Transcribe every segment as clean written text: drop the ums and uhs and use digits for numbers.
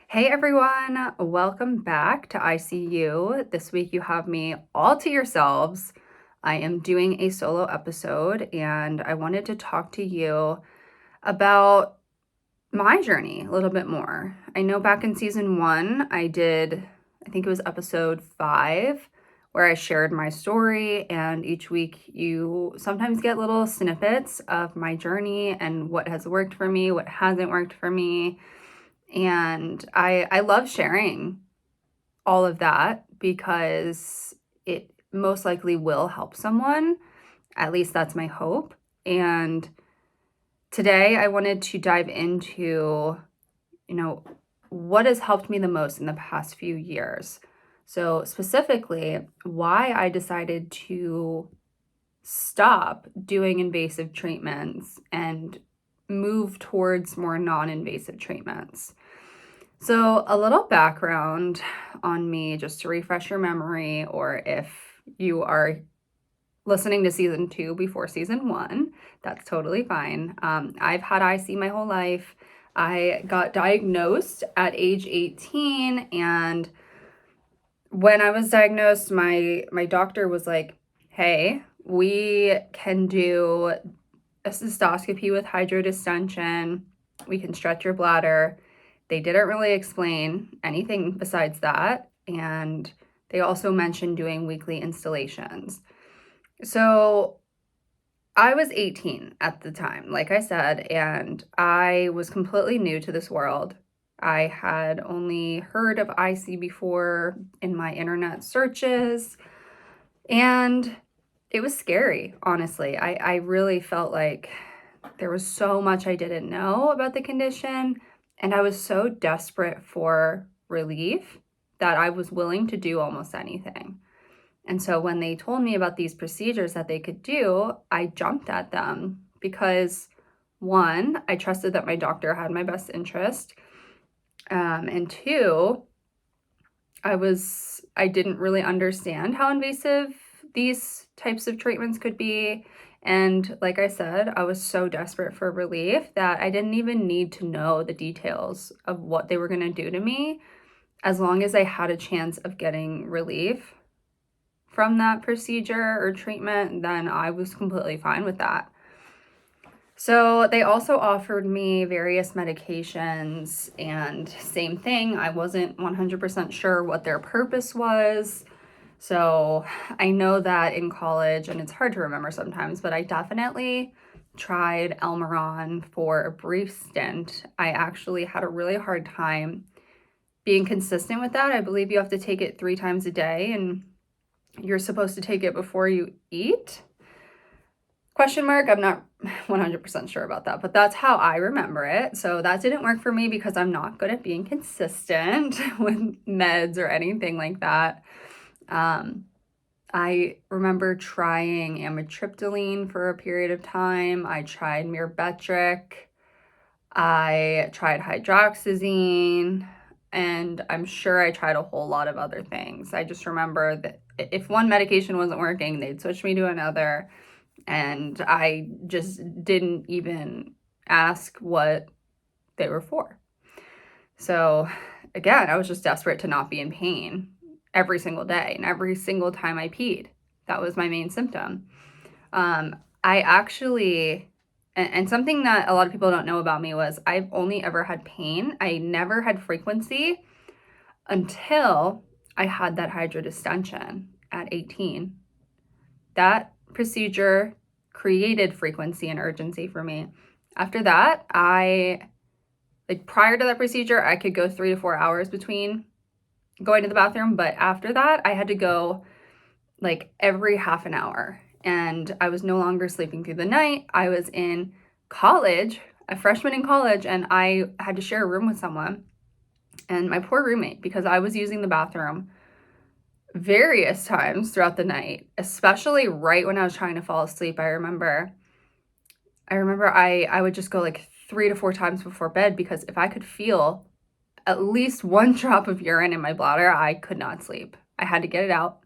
Hey everyone, welcome back to ICU. This week you have me all to yourselves. I am doing a solo episode and I wanted to talk to you about my journey a little bit more. I know back in season 1, I think it was episode 5, where I shared my story, and each week you sometimes get little snippets of my journey and what has worked for me, what hasn't worked for me. And I love sharing all of that because it most likely will help someone. At least that's my hope. And today I wanted to dive into, what has helped me the most in the past few years. So, specifically, why I decided to stop doing invasive treatments and move towards more non-invasive treatments. So, a little background on me, just to refresh your memory, or if you are listening to season 2 before season 1, that's totally fine. I've had IC my whole life. I got diagnosed at age 18, and when I was diagnosed, my doctor was like, "Hey, we can do a cystoscopy with hydrodistention. We can stretch your bladder." They didn't really explain anything besides that. And they also mentioned doing weekly instillations. So I was 18 at the time, like I said, and I was completely new to this world. I had only heard of IC before in my internet searches, and it was scary, honestly. I really felt like there was so much I didn't know about the condition, and I was so desperate for relief that I was willing to do almost anything. And so when they told me about these procedures that they could do, I jumped at them because, one, I trusted that my doctor had my best interest, and two, I didn't really understand how invasive these types of treatments could be. And like I said, I was so desperate for relief that I didn't even need to know the details of what they were going to do to me. As long as I had a chance of getting relief from that procedure or treatment, then I was completely fine with that. So they also offered me various medications, and same thing, I wasn't 100% sure what their purpose was. So I know that in college, and it's hard to remember sometimes, but I definitely tried Elmeron for a brief stint. I actually had a really hard time being consistent with that. I believe you have to take it 3 times a day, and you're supposed to take it before you eat. Question mark, I'm not 100% sure about that, but that's how I remember it. So that didn't work for me because I'm not good at being consistent with meds or anything like that. I remember trying amitriptyline for a period of time. I tried myrbetriq. I tried hydroxyzine, and I'm sure I tried a whole lot of other things. I just remember that if one medication wasn't working, they'd switch me to another. And I just didn't even ask what they were for. So again, I was just desperate to not be in pain every single day and every single time I peed. That was my main symptom. I actually, and something that a lot of people don't know about me was I've only ever had pain. I never had frequency until I had that hydrodistention at 18. That procedure created frequency and urgency for me. After that, prior to that procedure, I could go 3 to 4 hours between going to the bathroom, but after that, I had to go like every half an hour, and I was no longer sleeping through the night. I was in college, a freshman in college, and I had to share a room with someone, and my poor roommate, because I was using the bathroom various times throughout the night, especially right when I was trying to fall asleep. I remember I would just go like 3 to 4 times before bed, because if I could feel at least one drop of urine in my bladder, I could not sleep. I had to get it out.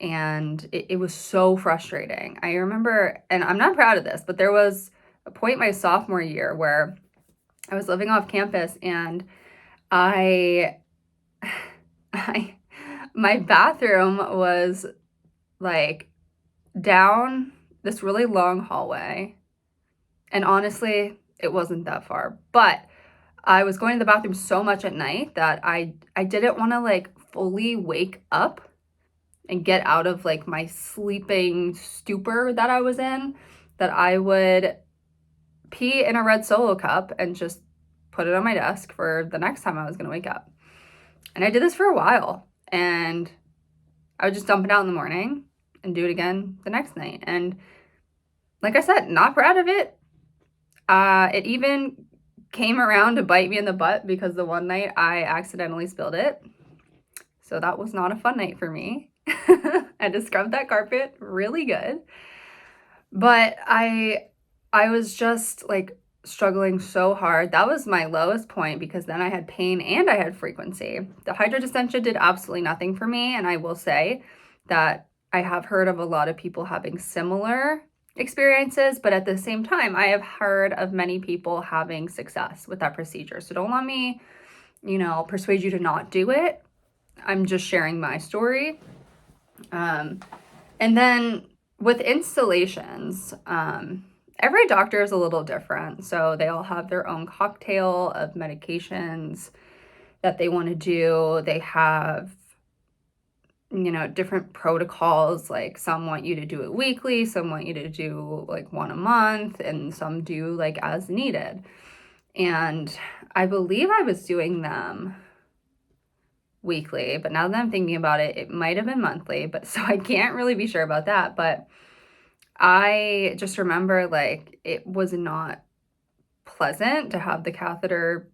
And it was so frustrating. I remember, and I'm not proud of this, but there was a point my sophomore year where I was living off campus, and I, my bathroom was like down this really long hallway. And honestly, it wasn't that far, but I was going to the bathroom so much at night that I didn't want to like fully wake up and get out of like my sleeping stupor that I was in, that I would pee in a red Solo cup and just put it on my desk for the next time I was going to wake up. And I did this for a while, and I would just dump it out in the morning and do it again the next night. And like I said, not proud of it. It even came around to bite me in the butt because the one night I accidentally spilled it. So that was not a fun night for me. I had to scrub that carpet really good. But I was just like struggling so hard. That was my lowest point because then I had pain and I had frequency. The hydrodistention did absolutely nothing for me. And I will say that I have heard of a lot of people having similar experiences, but at the same time, I have heard of many people having success with that procedure. So don't let me, persuade you to not do it. I'm just sharing my story. And then with instillations, every doctor is a little different. So they all have their own cocktail of medications that they want to do. They have, different protocols. Like some want you to do it weekly, some want you to do like one a month, and some do like as needed. And I believe I was doing them weekly, but now that I'm thinking about it, it might have been monthly, but so I can't really be sure about that. But I just remember like it was not pleasant to have the catheter,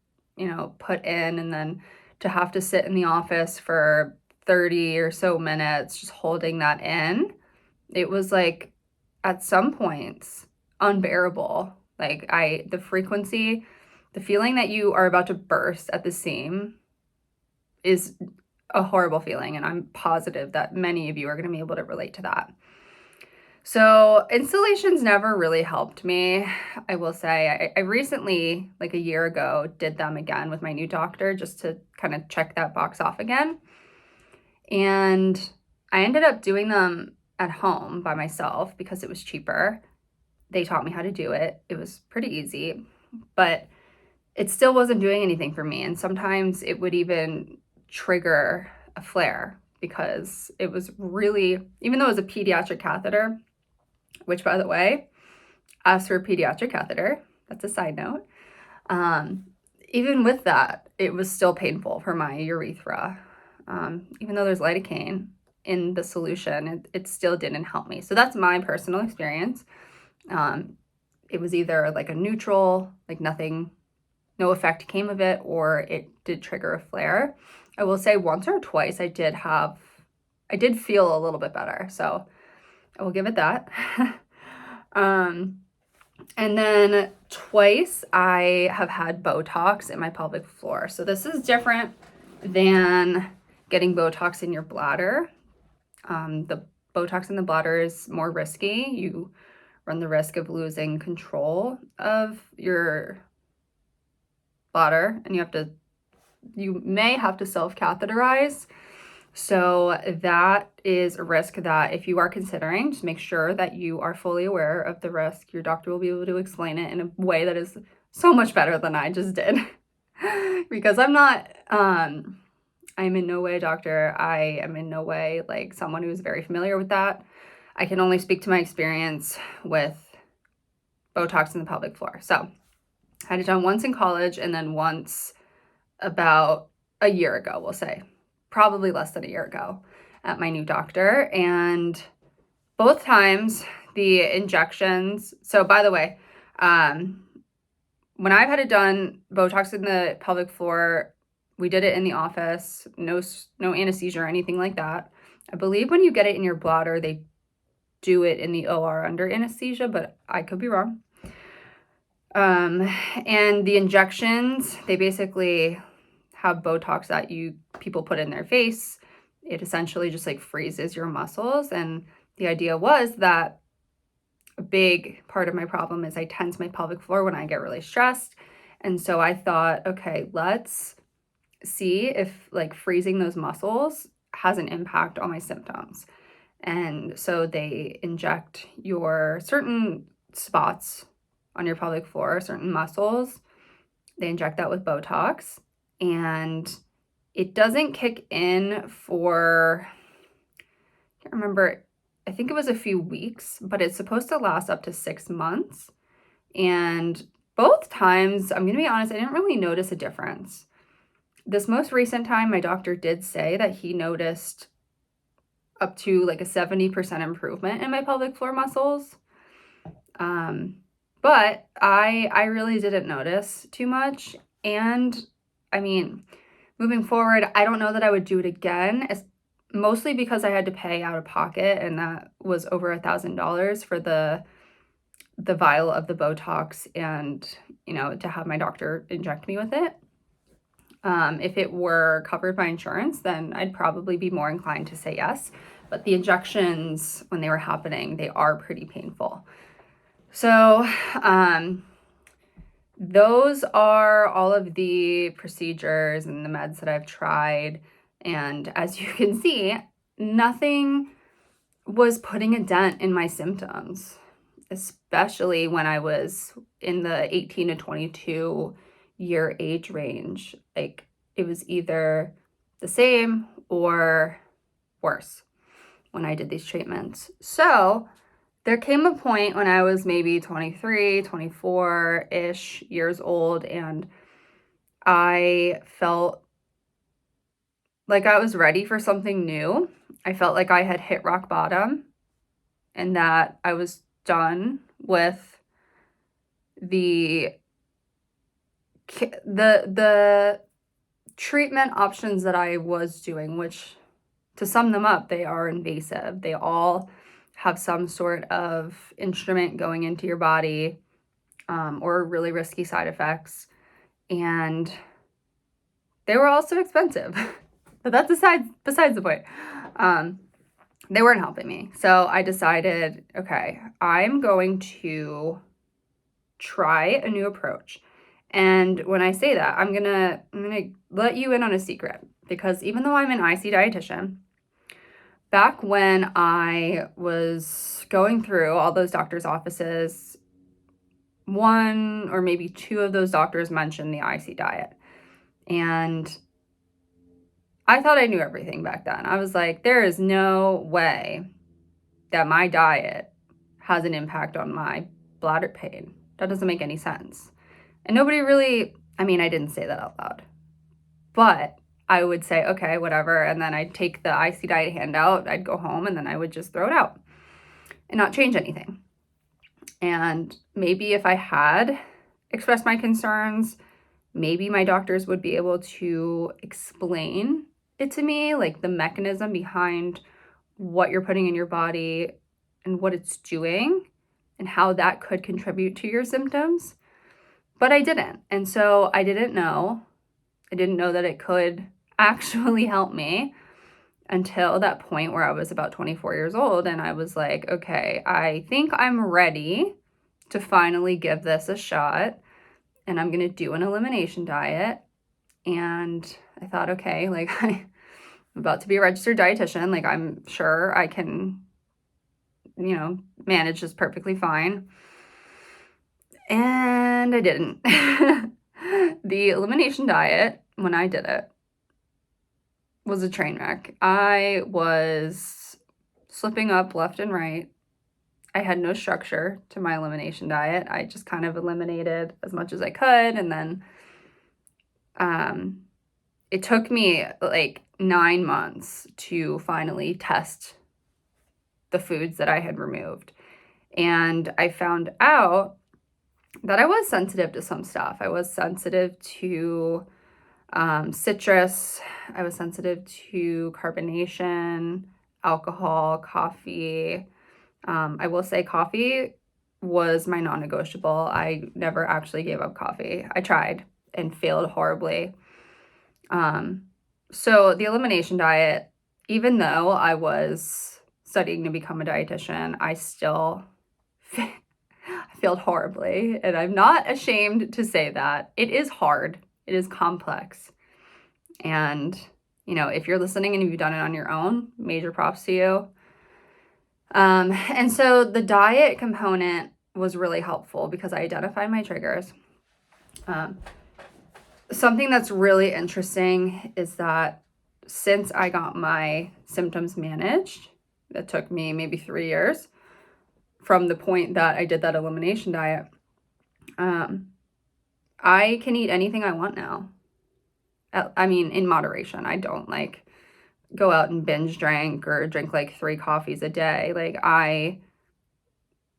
put in and then to have to sit in the office for 30 or so minutes just holding that in. It was like at some points unbearable. Like the frequency, the feeling that you are about to burst at the seam is a horrible feeling. And I'm positive that many of you are going to be able to relate to that. So instillations never really helped me. I will say I recently, like a year ago, did them again with my new doctor just to kind of check that box off again. And I ended up doing them at home by myself because it was cheaper. They taught me how to do it. It was pretty easy, but it still wasn't doing anything for me. And sometimes it would even trigger a flare because it was really, even though it was a pediatric catheter, which by the way, as for a pediatric catheter, that's a side note, even with that, it was still painful for my urethra. Even though there's lidocaine in the solution, it still didn't help me. So that's my personal experience. It was either like a neutral, like nothing, no effect came of it, or it did trigger a flare. I will say once or twice I did feel a little bit better. So I will give it that. And then twice I have had Botox in my pelvic floor. So this is different than getting Botox in your bladder. The Botox in the bladder is more risky. You run the risk of losing control of your bladder, and you may have to self-catheterize. So that is a risk that if you are considering, just make sure that you are fully aware of the risk. Your doctor will be able to explain it in a way that is so much better than I just did. Because I'm in no way a doctor. I am in no way like someone who's very familiar with that. I can only speak to my experience with Botox in the pelvic floor. So I had it done once in college and then once about a year ago, we'll say. Probably less than a year ago at my new doctor. And both times the injections, so by the way, when I've had it done, Botox in the pelvic floor, we did it in the office, no anesthesia or anything like that. I believe when you get it in your bladder, they do it in the OR under anesthesia, but I could be wrong. And the injections, they basically have Botox that people put in their face. It essentially just like freezes your muscles. And the idea was that a big part of my problem is I tense my pelvic floor when I get really stressed. And so I thought, okay, let's see if like freezing those muscles has an impact on my symptoms. And so they inject your certain spots on your pelvic floor, certain muscles. They inject that with Botox, and it doesn't kick in for, I can't remember, I think it was a few weeks, but it's supposed to last up to 6 months. And both times, I'm going to be honest, I didn't really notice a difference. This most recent time, my doctor did say that he noticed up to like a 70% improvement in my pelvic floor muscles. But I really didn't notice too much. And I mean, moving forward, I don't know that I would do it again, mostly because I had to pay out of pocket, and that was over $1,000 for the vial of the Botox and, to have my doctor inject me with it. If it were covered by insurance, then I'd probably be more inclined to say yes. But the injections, when they were happening, they are pretty painful. So those are all of the procedures and the meds that I've tried. And as you can see, nothing was putting a dent in my symptoms, especially when I was in the 18 to 22 year age range. Like, it was either the same or worse when I did these treatments. So there came a point when I was maybe 23, 24-ish years old, and I felt like I was ready for something new. I felt like I had hit rock bottom and that I was done with the treatment options that I was doing, which, to sum them up, they are invasive. They all have some sort of instrument going into your body, or really risky side effects. And they were also expensive. But that's besides the point. They weren't helping me. So I decided, okay, I'm going to try a new approach. And when I say that, I'm gonna let you in on a secret, because even though I'm an IC dietitian, back when I was going through all those doctors' offices, one or maybe two of those doctors mentioned the IC diet. And I thought I knew everything back then. I was like, there is no way that my diet has an impact on my bladder pain. That doesn't make any sense. And nobody really, I didn't say that out loud, but I would say, okay, whatever. And then I'd take the IC diet handout, I'd go home, and then I would just throw it out and not change anything. And maybe if I had expressed my concerns, maybe my doctors would be able to explain it to me, like the mechanism behind what you're putting in your body and what it's doing and how that could contribute to your symptoms. But I didn't. And so I didn't know. I didn't know that it could actually help me until that point where I was about 24 years old. And I was like, okay, I think I'm ready to finally give this a shot. And I'm going to do an elimination diet. And I thought, okay, like, I'm about to be a registered dietitian. Like, I'm sure I can, manage this perfectly fine. And I didn't. The elimination diet, when I did it, was a train wreck. I was slipping up left and right. I had no structure to my elimination diet. I just kind of eliminated as much as I could. And then it took me like 9 months to finally test the foods that I had removed. And I found out that I was sensitive to some stuff. I was sensitive to citrus. I was sensitive to carbonation, alcohol, coffee. I will say coffee was my non-negotiable. I never actually gave up coffee. I tried and failed horribly. So the elimination diet, even though I was studying to become a dietitian, I still failed horribly. And I'm not ashamed to say that. It is hard. It is complex. And, if you're listening and you've done it on your own, major props to you. And so the diet component was really helpful because I identified my triggers. Something that's really interesting is that since I got my symptoms managed, that took me maybe 3 years from the point that I did that elimination diet, I can eat anything I want now. I mean, in moderation. I don't like go out and binge drink or drink like 3 coffees a day. Like, I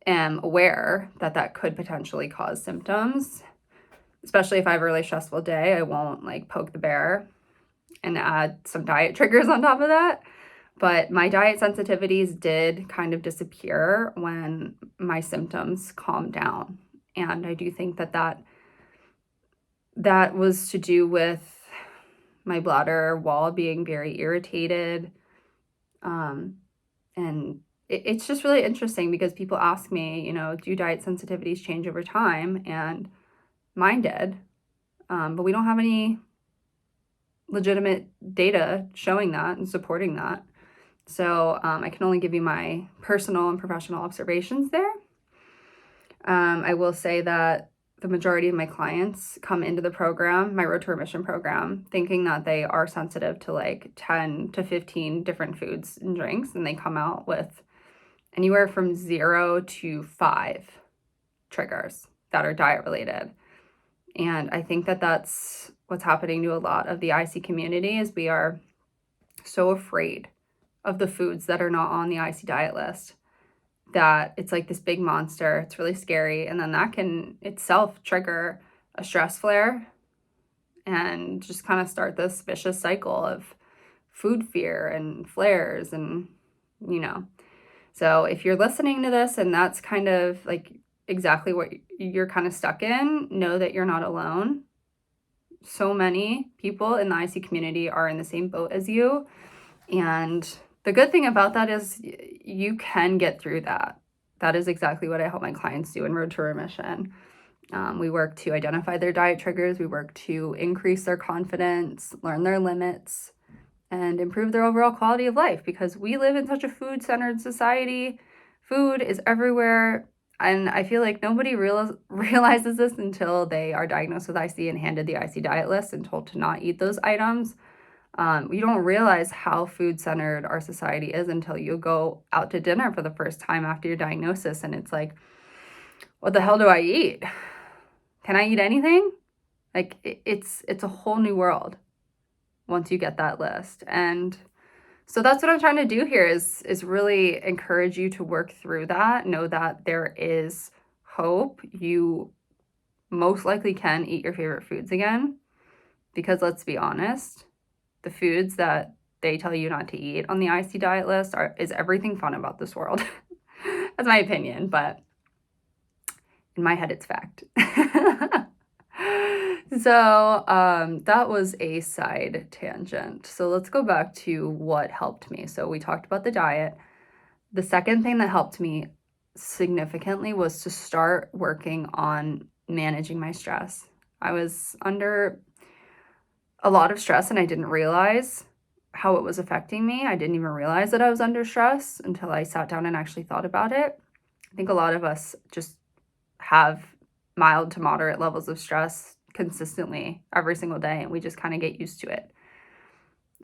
am aware that that could potentially cause symptoms, especially if I have a really stressful day. I won't like poke the bear and add some diet triggers on top of that. But my diet sensitivities did kind of disappear when my symptoms calmed down. And I do think that was to do with my bladder wall being very irritated. And it's just really interesting because people ask me, do diet sensitivities change over time? And mine did. But we don't have any legitimate data showing that and supporting that. So I can only give you my personal and professional observations there. I will say that the majority of my clients come into the program, my Road to Remission program, thinking that they are sensitive to like 10 to 15 different foods and drinks, and they come out with anywhere from 0 to 5 triggers that are diet related. And I think that that's what's happening to a lot of the IC community is we are so afraid of the foods that are not on the IC diet list that it's like this big monster. It's really scary. And then that can itself trigger a stress flare and just kind of start this vicious cycle of food fear and flares and, So if you're listening to this and that's kind of like exactly what you're kind of stuck in, know that you're not alone. So many people in the IC community are in the same boat as you. And the good thing about that is you can get through that. That is exactly what I help my clients do in Road to Remission. We work to identify their diet triggers. We work to increase their confidence, learn their limits, and improve their overall quality of life because we live in such a food-centered society. Food is everywhere. And I feel like nobody realizes this until they are diagnosed with IC and handed the IC diet list and told to not eat those items. You don't realize how food-centered our society is until you go out to dinner for the first time after your diagnosis and it's like, what the hell do I eat? Can I eat anything? Like, it's a whole new world once you get that list. And so that's what I'm trying to do here is really encourage you to work through that. Know that there is hope. You most likely can eat your favorite foods again because let's be honest, the foods that they tell you not to eat on the IC diet list is everything fun about this world. That's my opinion, but in my head, it's fact. So that was a side tangent. So let's go back to what helped me. So we talked about the diet. The second thing that helped me significantly was to start working on managing my stress. I was under a lot of stress and I didn't realize how it was affecting me. I didn't even realize that I was under stress until I sat down and actually thought about it. I think a lot of us just have mild to moderate levels of stress consistently every single day, and we just kind of get used to it.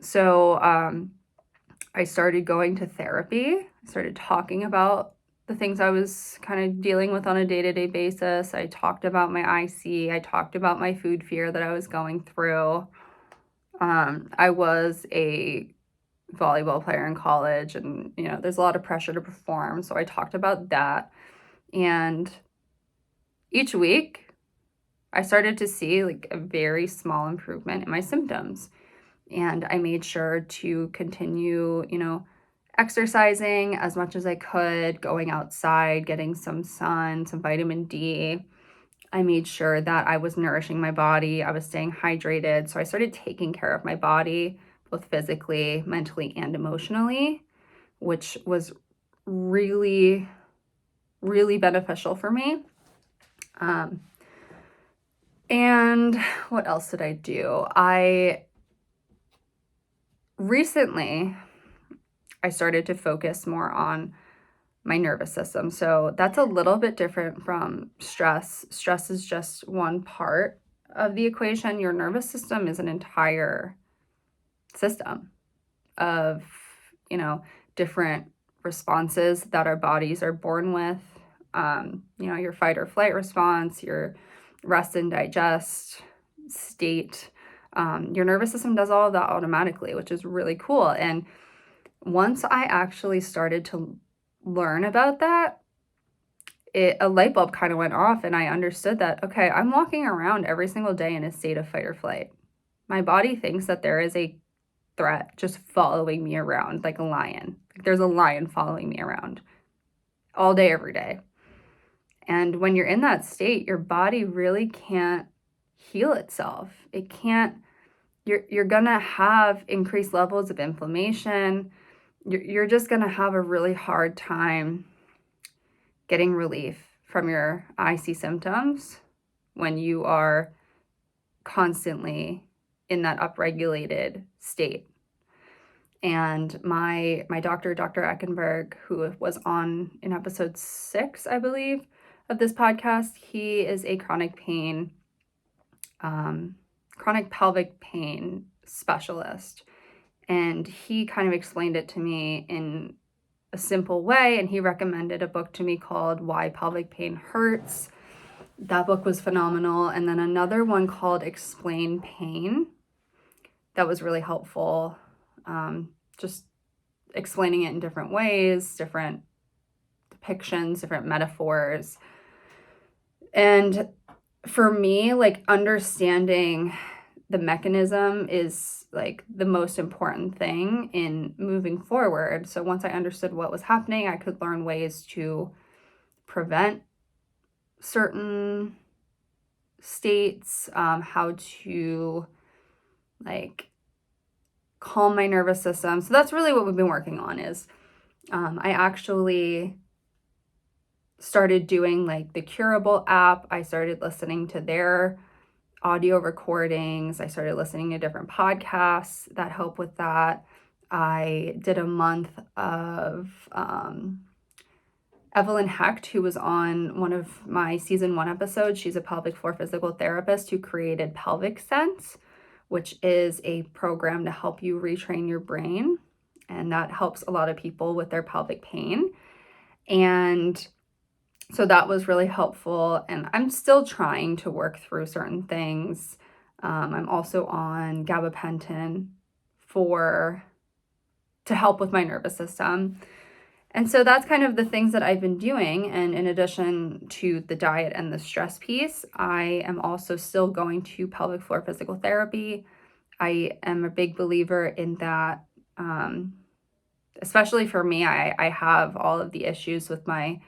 So I started going to therapy. I started talking about the things I was kind of dealing with on a day-to-day basis. I talked about my IC. I talked about my food fear that I was going through. I was a volleyball player in college and, there's a lot of pressure to perform. So I talked about that. And each week I started to see like a very small improvement in my symptoms. And I made sure to continue, exercising as much as I could, going outside, getting some sun, some vitamin D. I made sure that I was nourishing my body. I was staying hydrated. So I started taking care of my body, both physically, mentally, and emotionally, which was really, really beneficial for me. And what else did I do? I recently, I started to focus more on my nervous system. So that's a little bit different from stress. Stress is just one part of the equation. Your nervous system is an entire system of, different responses that our bodies are born with. Your fight or flight response, your rest and digest state. Your nervous system does all of that automatically, which is really cool. And once I actually started to learn about that, a light bulb kind of went off, and I understood that, okay, I'm walking around every single day in a state of fight or flight. My body thinks that there is a threat just following me around like a lion. There's a lion following me around all day, every day. And when you're in that state, your body really can't heal itself. It can't, you're gonna have increased levels of inflammation. You're just gonna have a really hard time getting relief from your IC symptoms when you are constantly in that upregulated state. And my doctor, Dr. Eckenberg, who was on in episode 6, I believe, of this podcast, he is a chronic pelvic pain specialist. And he kind of explained it to me in a simple way, and he recommended a book to me called Why Pelvic Pain Hurts. That book was phenomenal. And then another one called Explain Pain. That was really helpful. Just explaining it in different ways, different depictions, different metaphors. And for me, like, understanding the mechanism is like the most important thing in moving forward. So once I understood what was happening, I could learn ways to prevent certain states, how to like calm my nervous system. So that's really what we've been working on. Is I actually started doing like the Curable app. I started listening to their audio recordings. I started listening to different podcasts that help with that. I did a month of Evelyn Hecht, who was on one of my season 1 episodes. She's a pelvic floor physical therapist who created Pelvic Sense, which is a program to help you retrain your brain. And that helps a lot of people with their pelvic pain. And so that was really helpful. And I'm still trying to work through certain things. I'm also on gabapentin to help with my nervous system. And so that's kind of the things that I've been doing. And in addition to the diet and the stress piece, I am also still going to pelvic floor physical therapy. I am a big believer in that, especially for me. I have all of the issues with my,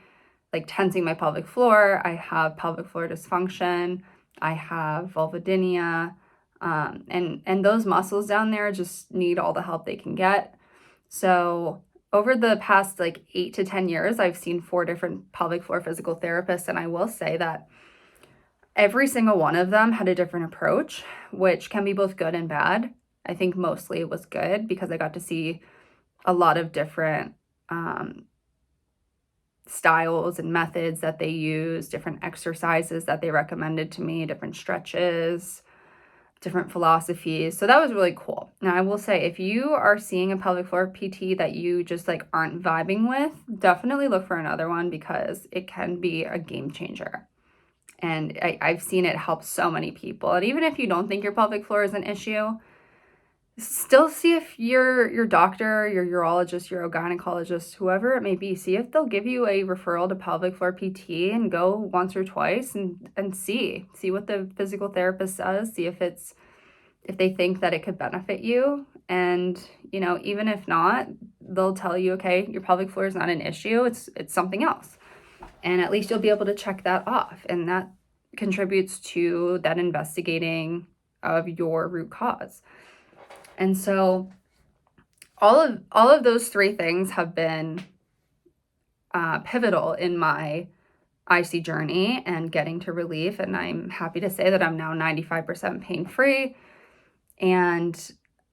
like, tensing my pelvic floor. I have pelvic floor dysfunction. I have vulvodynia. And those muscles down there just need all the help they can get. So over the past 8 to 10 years, I've seen 4 different pelvic floor physical therapists, and I will say that every single one of them had a different approach, which can be both good and bad. I think mostly it was good because I got to see a lot of different styles and methods that they use, different exercises that they recommended to me, different stretches, different philosophies. So that was really cool. Now, I will say, if you are seeing a pelvic floor PT that you just aren't vibing with, definitely look for another one because it can be a game changer. And I've seen it help so many people. And even if you don't think your pelvic floor is an issue, still see if your doctor, your urologist, your gynecologist, whoever it may be, see if they'll give you a referral to pelvic floor PT and go once or twice and see what the physical therapist says, see if they think that it could benefit you. And, even if not, they'll tell you, okay, your pelvic floor is not an issue. It's something else. And at least you'll be able to check that off. And that contributes to that investigating of your root cause. And so all of those 3 things have been pivotal in my IC journey and getting to relief. And I'm happy to say that I'm now 95% pain-free. And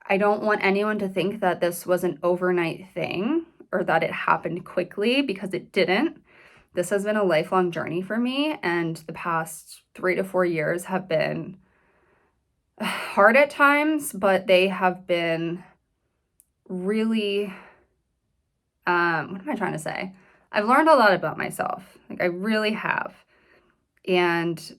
I don't want anyone to think that this was an overnight thing or that it happened quickly, because it didn't. This has been a lifelong journey for me, and the past 3 to 4 years have been hard at times, but they have been really, what am I trying to say? I've learned a lot about myself. Like, I really have. And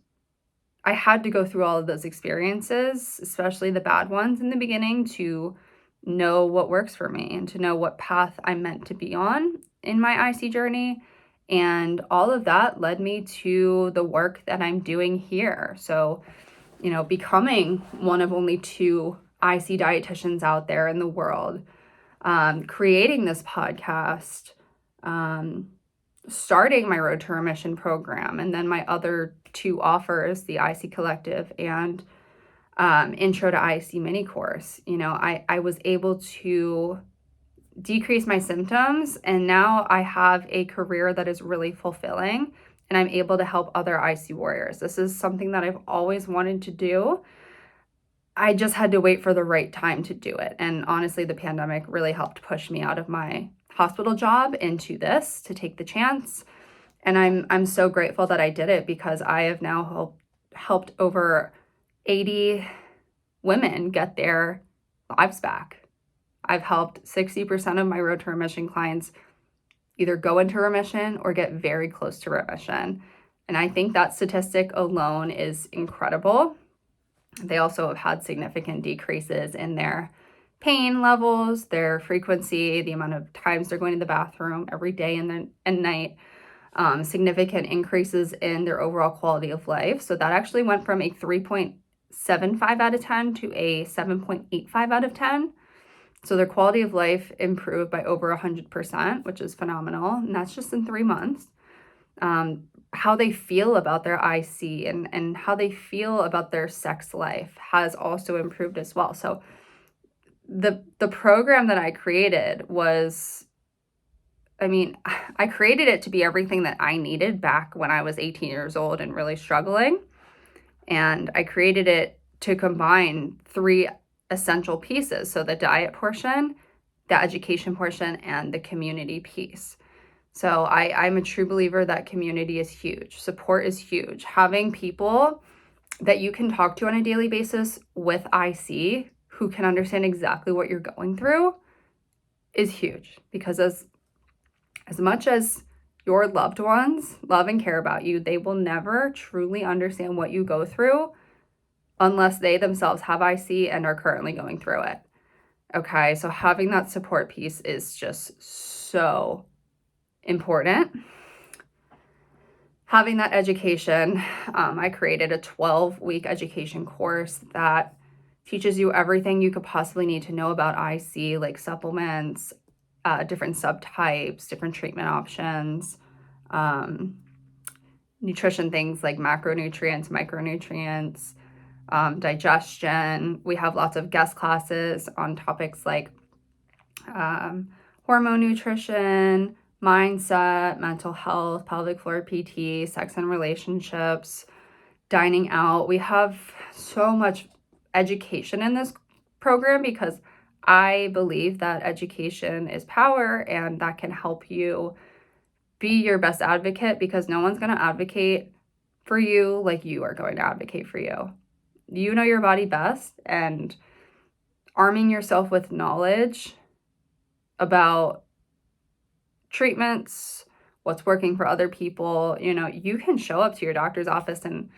I had to go through all of those experiences, especially the bad ones in the beginning, to know what works for me and to know what path I'm meant to be on in my IC journey. And all of that led me to the work that I'm doing here. So, becoming one of only 2 IC dietitians out there in the world, creating this podcast, starting my Road to Remission program, and then my other 2 offers, the IC Collective and Intro to IC mini course. I was able to decrease my symptoms, and now I have a career that is really fulfilling, and I'm able to help other IC warriors. This is something that I've always wanted to do. I just had to wait for the right time to do it. And honestly, the pandemic really helped push me out of my hospital job into this, to take the chance. And I'm so grateful that I did it, because I have now helped over 80 women get their lives back. I've helped 60% of my Road to Remission clients either go into remission or get very close to remission. And I think that statistic alone is incredible. They also have had significant decreases in their pain levels, their frequency, the amount of times they're going to the bathroom every day and night, significant increases in their overall quality of life. So that actually went from a 3.75 out of 10 to a 7.85 out of 10. So their quality of life improved by over 100%, which is phenomenal. And that's just in 3 months. How they feel about their IC and how they feel about their sex life has also improved as well. So the program that I created was, I created it to be everything that I needed back when I was 18 years old and really struggling. And I created it to combine 3 essential pieces. So the diet portion, the education portion, and the community piece. So I'm a true believer that community is huge. Support is huge. Having people that you can talk to on a daily basis with IC who can understand exactly what you're going through is huge, because as much as your loved ones love and care about you, they will never truly understand what you go through unless they themselves have IC and are currently going through it. Okay, so having that support piece is just so important. Having that education, I created a 12-week education course that teaches you everything you could possibly need to know about IC, like supplements, different subtypes, different treatment options, nutrition things like macronutrients, micronutrients, digestion. We have lots of guest classes on topics like hormone nutrition, mindset, mental health, pelvic floor PT, sex and relationships, dining out. We have so much education in this program because I believe that education is power, and that can help you be your best advocate, because no one's going to advocate for you like you are going to advocate for you. You know your body best, and arming yourself with knowledge about treatments, what's working for other people. You can show up to your doctor's office and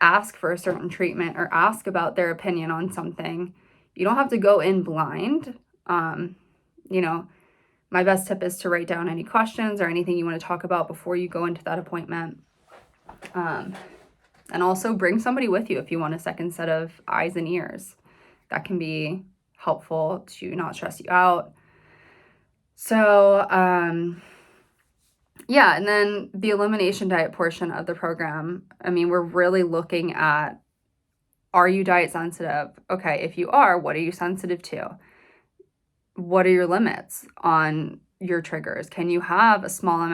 ask for a certain treatment or ask about their opinion on something. You don't have to go in blind. My best tip is to write down any questions or anything you want to talk about before you go into that appointment. And also bring somebody with you if you want a second set of eyes and ears. That can be helpful to not stress you out. So, and then the elimination diet portion of the program, we're really looking at, are you diet sensitive? Okay, if you are, what are you sensitive to? What are your limits on your triggers? Can you have a small amount